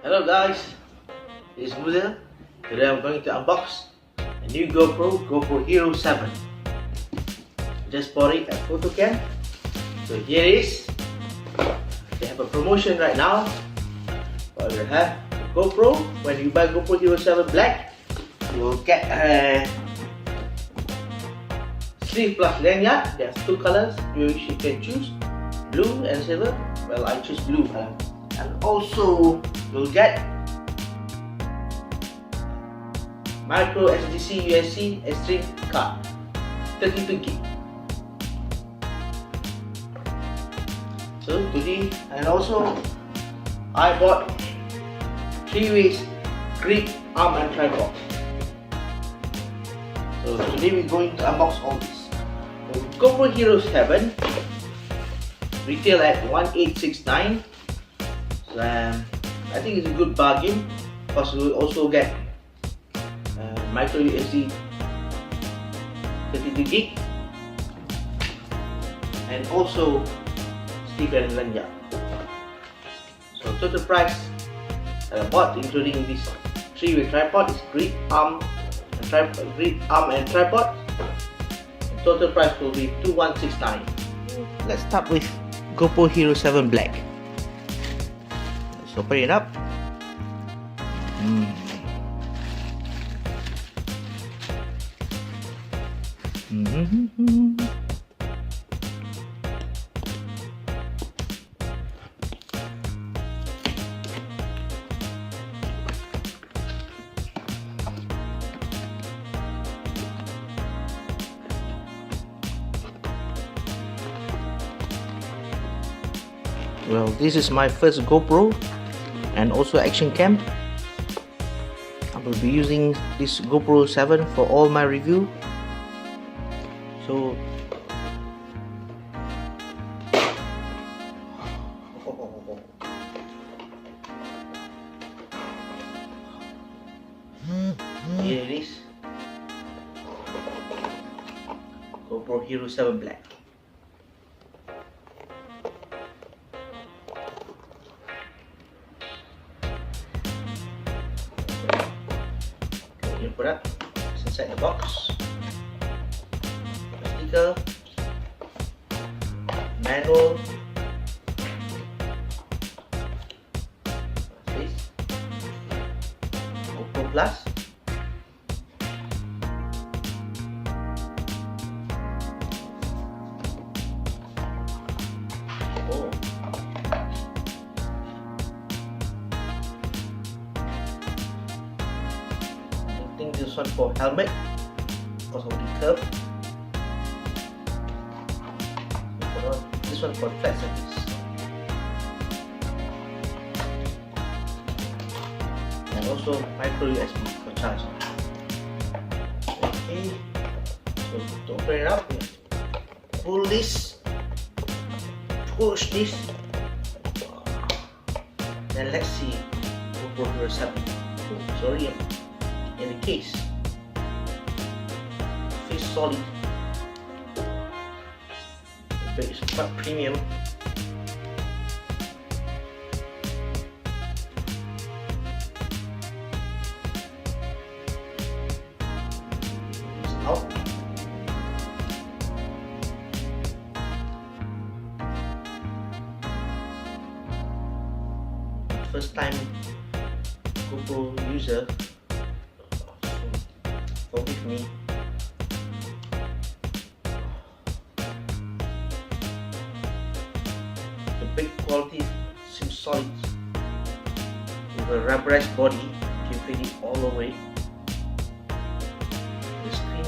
Hello guys, this is Muzel. Today I'm going to unbox a new GoPro Hero 7. Just bought it at PhotoCam. So here it is. They have a promotion right now. What we have GoPro. When you buy GoPro Hero 7 Black, you will get a sleeve plus lanyard. There's two colors which you can choose, blue and silver. Well, I choose blue color. And also you'll get micro SDC USB extreme card 32 gig. So today, and also I bought 3-way grip, arm and tripod. So today we're going to unbox all this. So GoPro Hero 7 retail at 1869. So, I think it's a good bargain because we will also get micro USB 32 gig and also sleeve and lanyard. So total price that I bought, including this 3-way tripod, is grip, arm and tripod. The total price will be 2169. Let's start with GoPro Hero 7 Black. Let's open it up. Well, this is my first GoPro and also action cam. I will be using this GoPro 7 for all my review. So here it is, GoPro Hero 7 Black. You put up, it's inside the box. Sticker, manual, this GoPro Plus, oh. I think this one for helmet because of the curve. This one for flat surface. And also micro USB for charging. Okay, so to open it up, pull this, push this, then let's see GoPro Hero 7. Sorry, in the case, it's solid. But it's quite premium. It's out. First time GoPro user, so forgive me. Build quality seems solid with a rubberized body. You can feel it all the way. The screen,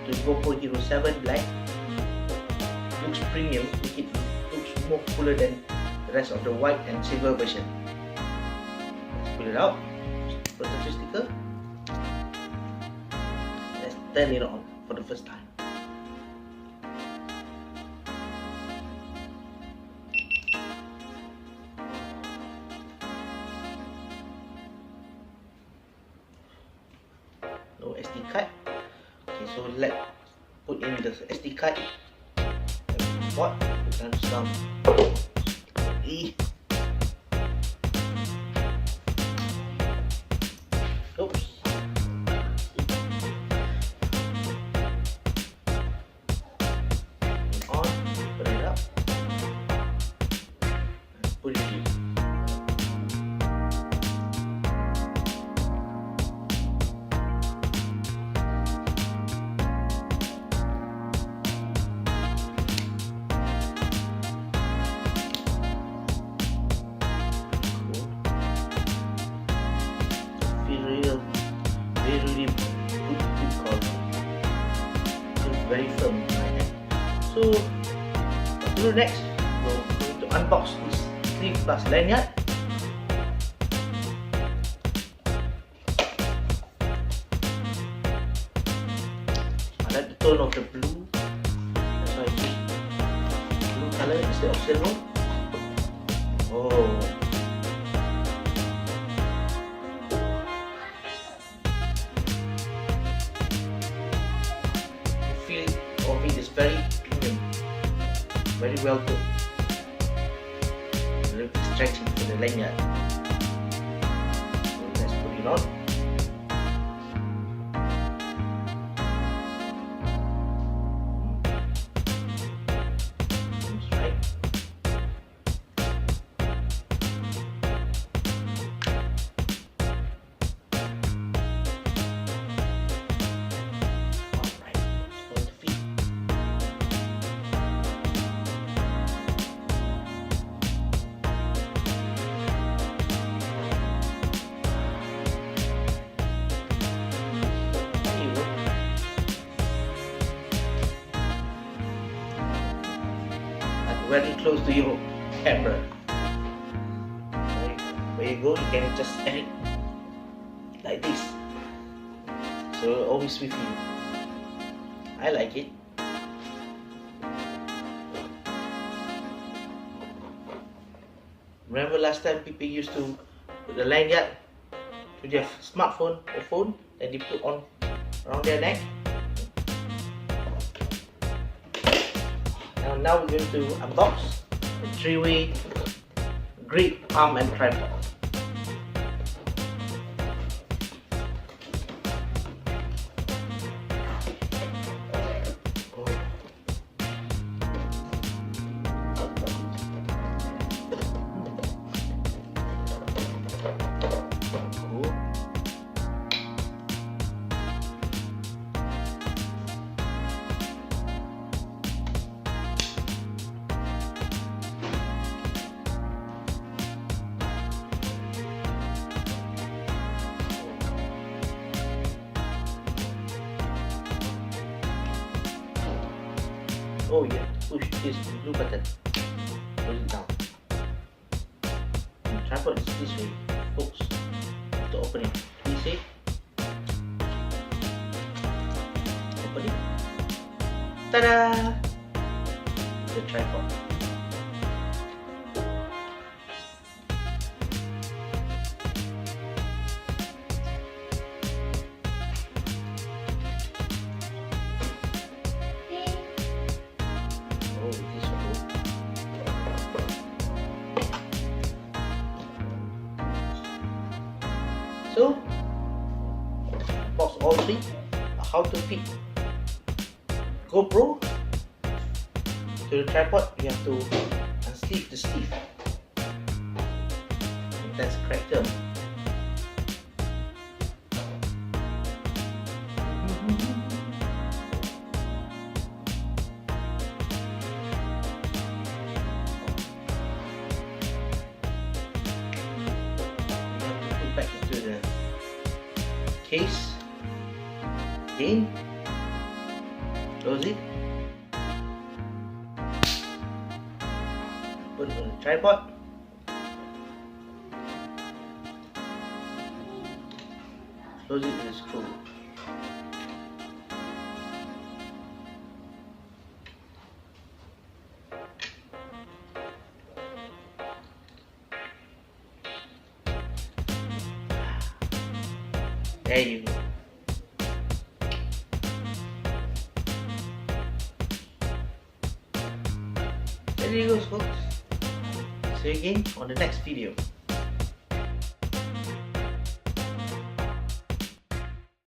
the GoPro Hero 7 Black looks premium. It looks more cooler than the rest of the white and silver version. Let's pull it out. Protector sticker. Let's turn it on for the first time. No SD card. Okay, so let's put in the SD card. What? Put down some very firm in my hand. So what to do next? We're going to unbox this sleeve plus lanyard. I like the tone of the blue, that's why I choose blue color instead of silver. Oh, the feel of it is very premium, very well done. A little bit stretching for the lanyard. So let's put it on. Seems right. Alright, it's going to fit. Very close to your camera. Where you go, you can just add it like this. So always with you. I like it. Remember last time people used to put the lanyard to their smartphone or phone and they put on around their neck. Now we're going to unbox the 3-way grip arm and tripod. Oh yeah, push this blue button, push it down. And the tripod is this way, folks. To open it, you see? Open it. Ta-da! The tripod. So, box all three. How to fit GoPro to the tripod? You have to unsleeve the sleeve. And that's correct term. Back into the case again, close it, put it on the tripod, close it with a screw. There you go. There you go, folks. See you again on the next video.